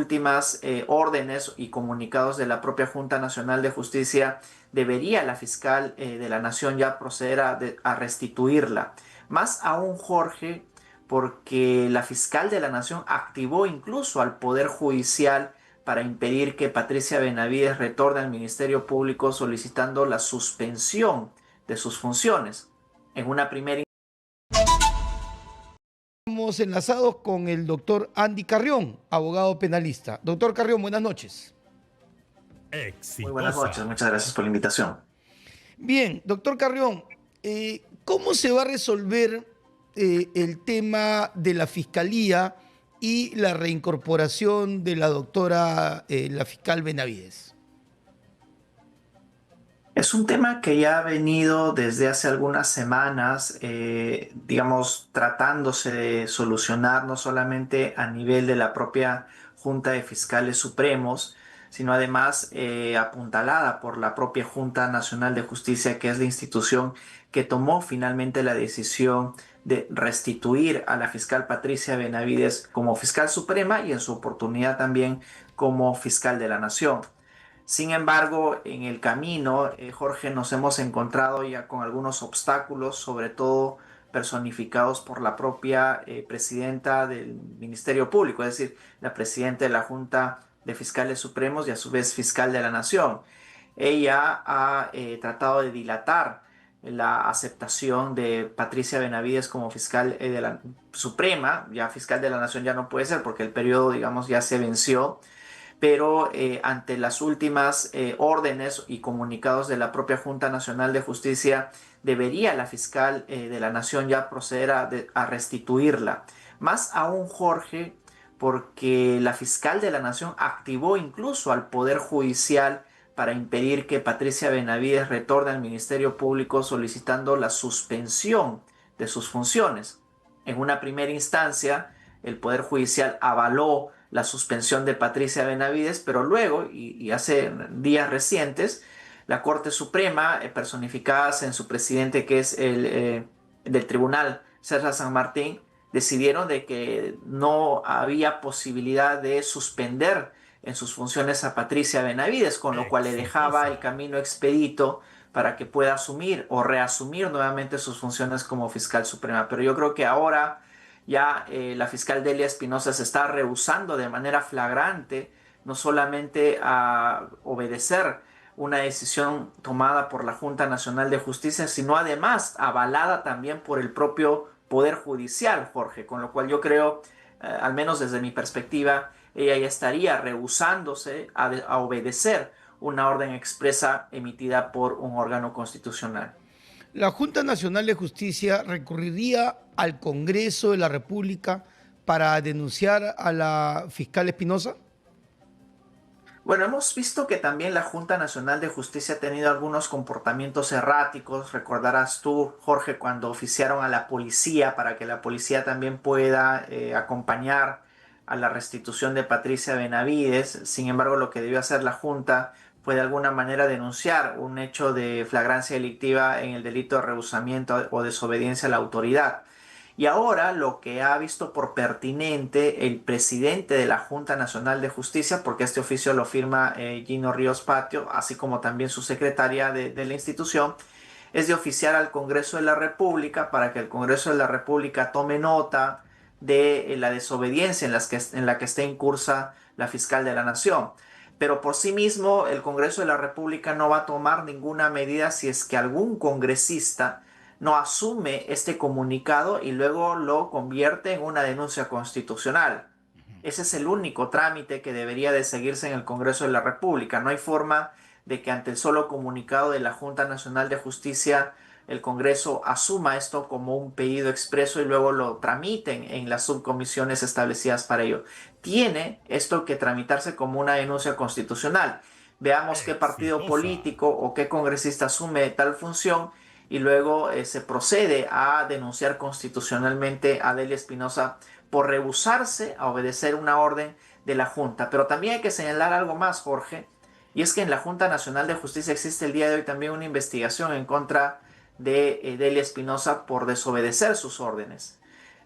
últimas órdenes y comunicados de la propia Junta Nacional de Justicia, debería la fiscal de la Nación ya proceder a restituirla. Más aún, Jorge, porque la fiscal de la Nación activó incluso al Poder Judicial para impedir que Patricia Benavides retorne al Ministerio Público solicitando la suspensión de sus funciones. En una primera Estamos enlazados con el doctor Andy Carrión, abogado penalista. Doctor Carrión, buenas noches. Muy buenas noches, muchas gracias por la invitación. Bien, doctor Carrión, ¿cómo se va a resolver el tema de la fiscalía y la reincorporación de la doctora, la fiscal Benavides? Es un tema que ya ha venido desde hace algunas semanas, digamos, tratándose de solucionar no solamente a nivel de la propia Junta de Fiscales Supremos, sino además apuntalada por la propia Junta Nacional de Justicia, que es la institución que tomó finalmente la decisión de restituir a la fiscal Patricia Benavides como fiscal suprema y en su oportunidad también como fiscal de la Nación. Sin embargo, en el camino, Jorge, nos hemos encontrado ya con algunos obstáculos, sobre todo personificados por la propia presidenta del Ministerio Público, es decir, la presidenta de la Junta de Fiscales Supremos y a su vez fiscal de la Nación. Ella ha tratado de dilatar la aceptación de Patricia Benavides como fiscal de la Suprema. Ya fiscal de la Nación ya no puede ser porque el periodo, digamos, ya se venció, pero ante las últimas órdenes y comunicados de la propia Junta Nacional de Justicia, debería la fiscal de la Nación ya proceder a restituirla. Más aún, Jorge, porque la fiscal de la Nación activó incluso al Poder Judicial para impedir que Patricia Benavides retorne al Ministerio Público solicitando la suspensión de sus funciones. En una primera instancia, el Poder Judicial avaló la suspensión de Patricia Benavides, pero luego, y hace días recientes, la Corte Suprema, personificada en su presidente, que es del Tribunal César San Martín, decidieron de que no había posibilidad de suspender en sus funciones a Patricia Benavides, con lo cual le dejaba el camino expedito para que pueda asumir o reasumir nuevamente sus funciones como fiscal suprema. Pero yo creo que ahora ya la fiscal Delia Espinosa se está rehusando de manera flagrante no solamente a obedecer una decisión tomada por la Junta Nacional de Justicia, sino además avalada también por el propio Poder Judicial, Jorge, con lo cual yo creo, al menos desde mi perspectiva, ella ya estaría rehusándose a obedecer una orden expresa emitida por un órgano constitucional. La Junta Nacional de Justicia recurriría al Congreso de la República para denunciar a la fiscal Espinosa. Bueno, hemos visto que también la Junta Nacional de Justicia ha tenido algunos comportamientos erráticos. Recordarás tú, Jorge, cuando oficiaron a la policía para que la policía también pueda acompañar a la restitución de Patricia Benavides. Sin embargo, lo que debió hacer la Junta fue de alguna manera denunciar un hecho de flagrancia delictiva en el delito de rehusamiento o desobediencia a la autoridad. Y ahora lo que ha visto por pertinente el presidente de la Junta Nacional de Justicia, porque este oficio lo firma Gino Ríos Patio, así como también su secretaria de la institución, es de oficiar al Congreso de la República para que el Congreso de la República tome nota de la desobediencia en la que está incursa la fiscal de la Nación. Pero por sí mismo el Congreso de la República no va a tomar ninguna medida si es que algún congresista no asume este comunicado y luego lo convierte en una denuncia constitucional. Ese es el único trámite que debería de seguirse en el Congreso de la República. No hay forma de que ante el solo comunicado de la Junta Nacional de Justicia el Congreso asuma esto como un pedido expreso y luego lo tramiten en las subcomisiones establecidas para ello. Tiene esto que tramitarse como una denuncia constitucional. Veamos qué partido político o qué congresista asume tal función y luego se procede a denunciar constitucionalmente a Delia Espinosa por rehusarse a obedecer una orden de la Junta. Pero también hay que señalar algo más, Jorge, y es que en la Junta Nacional de Justicia existe el día de hoy también una investigación en contra de Delia Espinosa por desobedecer sus órdenes.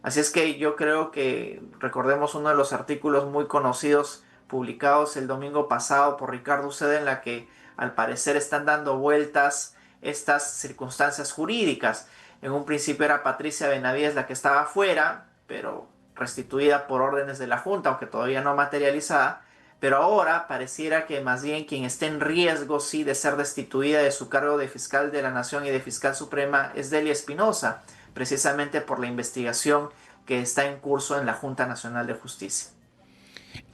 Así es que yo creo que recordemos uno de los artículos muy conocidos publicados el domingo pasado por Ricardo Uceda, en la que al parecer están dando vueltas estas circunstancias jurídicas. En un principio era Patricia Benavides la que estaba fuera, pero restituida por órdenes de la Junta, aunque todavía no materializada. Pero ahora pareciera que más bien quien está en riesgo, sí, de ser destituida de su cargo de fiscal de la Nación y de fiscal suprema es Delia Espinosa, precisamente por la investigación que está en curso en la Junta Nacional de Justicia.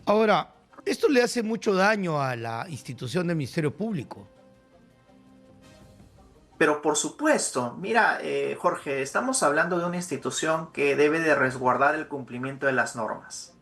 Ahora, esto le hace mucho daño a la institución del Ministerio Público. Pero por supuesto, mira, Jorge, estamos hablando de una institución que debe de resguardar el cumplimiento de las normas.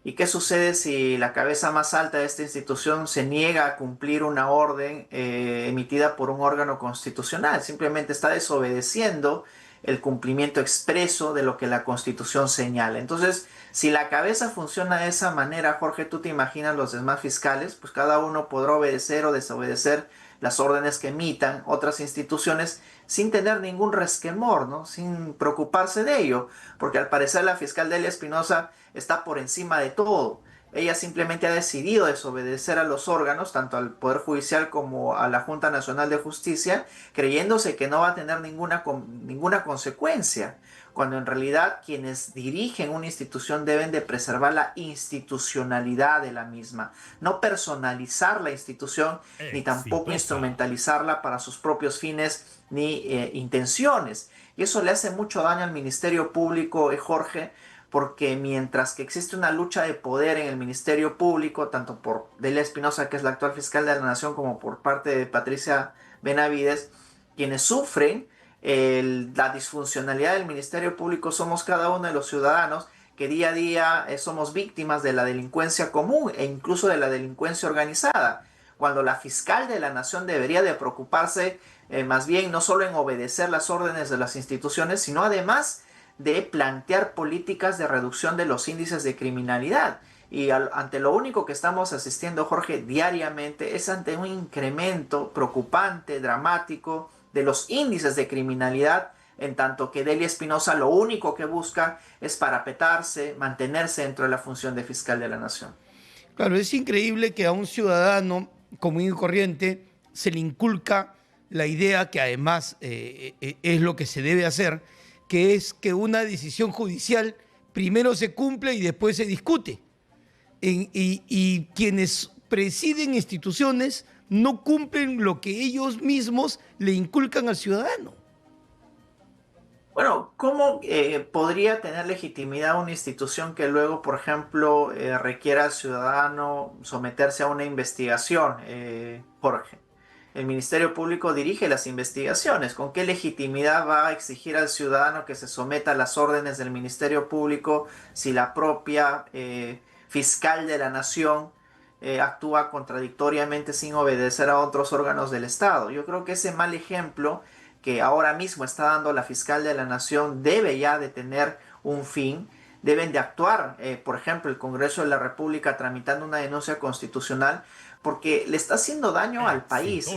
¿Y qué sucede si la cabeza más alta de esta institución se niega a cumplir una orden emitida por un órgano constitucional? Simplemente está desobedeciendo el cumplimiento expreso de lo que la Constitución señala. Entonces, si la cabeza funciona de esa manera, Jorge, tú te imaginas los demás fiscales, pues cada uno podrá obedecer o desobedecer las órdenes que emitan otras instituciones sin tener ningún resquemor, ¿no? Sin preocuparse de ello, porque al parecer la fiscal Delia Espinosa está por encima de todo. Ella simplemente ha decidido desobedecer a los órganos, tanto al Poder Judicial como a la Junta Nacional de Justicia, creyéndose que no va a tener ninguna consecuencia, cuando en realidad quienes dirigen una institución deben de preservar la institucionalidad de la misma, no personalizar la institución ni tampoco instrumentalizarla para sus propios fines ni intenciones. Y eso le hace mucho daño al Ministerio Público, Jorge, porque mientras que existe una lucha de poder en el Ministerio Público, tanto por Delia Espinosa, que es la actual fiscal de la Nación, como por parte de Patricia Benavides, quienes sufren la disfuncionalidad del Ministerio Público somos cada uno de los ciudadanos que día a día somos víctimas de la delincuencia común e incluso de la delincuencia organizada, cuando la fiscal de la Nación debería de preocuparse más bien no solo en obedecer las órdenes de las instituciones, sino además de plantear políticas de reducción de los índices de criminalidad. Y ante lo único que estamos asistiendo, Jorge, diariamente es ante un incremento preocupante, dramático, de los índices de criminalidad, en tanto que Delia Espinosa lo único que busca es parapetarse, mantenerse dentro de la función de fiscal de la Nación. Claro, es increíble que a un ciudadano común y corriente se le inculca la idea que además es lo que se debe hacer, que es que una decisión judicial primero se cumple y después se discute. Y quienes presiden instituciones no cumplen lo que ellos mismos le inculcan al ciudadano. Bueno, ¿cómo podría tener legitimidad una institución que luego, por ejemplo, requiera al ciudadano someterse a una investigación, Jorge? El Ministerio Público dirige las investigaciones. ¿Con qué legitimidad va a exigir al ciudadano que se someta a las órdenes del Ministerio Público si la propia fiscal de la Nación actúa contradictoriamente sin obedecer a otros órganos del Estado? Yo creo que ese mal ejemplo que ahora mismo está dando la fiscal de la Nación debe ya de tener un fin. Deben de actuar, por ejemplo, el Congreso de la República tramitando una denuncia constitucional, porque le está haciendo daño al país,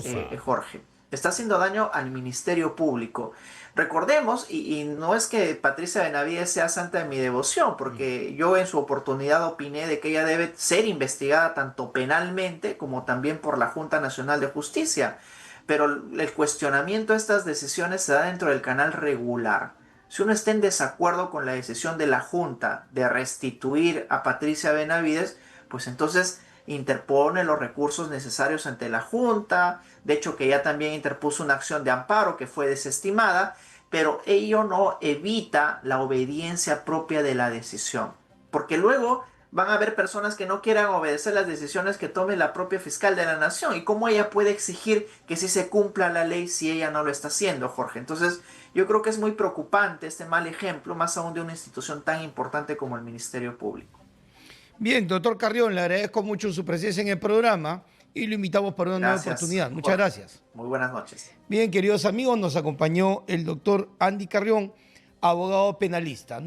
Jorge. Le está haciendo daño al Ministerio Público. Recordemos, y no es que Patricia Benavides sea santa de mi devoción, porque yo en su oportunidad opiné de que ella debe ser investigada tanto penalmente como también por la Junta Nacional de Justicia. Pero el cuestionamiento de estas decisiones se da dentro del canal regular. Si uno está en desacuerdo con la decisión de la Junta de restituir a Patricia Benavides, pues entonces interpone los recursos necesarios ante la Junta. De hecho, que ya también interpuso una acción de amparo que fue desestimada, pero ello no evita la obediencia propia de la decisión. Porque luego van a haber personas que no quieran obedecer las decisiones que tome la propia fiscal de la Nación. ¿Y cómo ella puede exigir que sí se cumpla la ley si ella no lo está haciendo, Jorge? Entonces, yo creo que es muy preocupante este mal ejemplo, más aún de una institución tan importante como el Ministerio Público. Bien, doctor Carrión, le agradezco mucho su presencia en el programa y lo invitamos para una nueva Gracias, oportunidad. Muchas Jorge. gracias. Muy buenas noches. Bien, queridos amigos, nos acompañó el doctor Andy Carrión, abogado penalista.